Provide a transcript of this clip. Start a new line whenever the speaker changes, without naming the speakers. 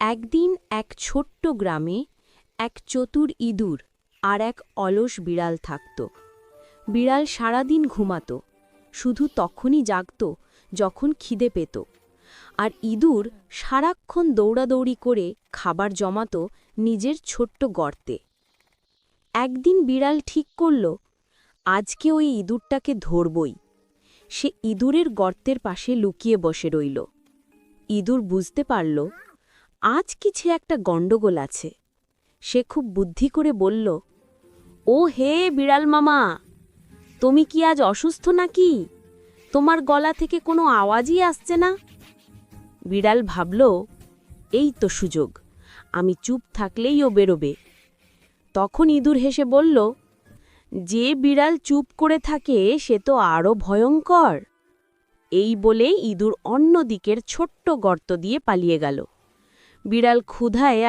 একদিন এক ছোট্ট গ্রামে এক চতুর ইঁদুর আর এক অলস বিড়াল থাকত। বিড়াল সারাদিন ঘুমাত, শুধু তখনই জাগত যখন খিদে পেত, আর ইঁদুর সারাক্ষণ দৌড়াদৌড়ি করে খাবার জমাত নিজের ছোট্ট গর্তে। একদিন বিড়াল ঠিক করল, আজকে ওই ইঁদুরটাকে ধরবই। সে ইঁদুরের গর্তের পাশে লুকিয়ে বসে রইল। ইঁদুর বুঝতে পারল আজ কিছু একটা গণ্ডগোল আছে। সে খুব বুদ্ধি করে বলল, ও হে বিড়াল মামা, তুমি কি আজ অসুস্থ নাকি? তোমার গলা থেকে কোনো আওয়াজই আসছে না। বিড়াল ভাবল, এই তো সুযোগ, আমি চুপ থাকলেই ও বেরোবে। তখন ইঁদুর হেসে বলল, যে বিড়াল চুপ করে থাকে সে তো আরও ভয়ঙ্কর। এই বলে ইঁদুর অন্য দিকের ছোট্ট গর্ত দিয়ে পালিয়ে গেল। বিড়াল ক্ষুধায়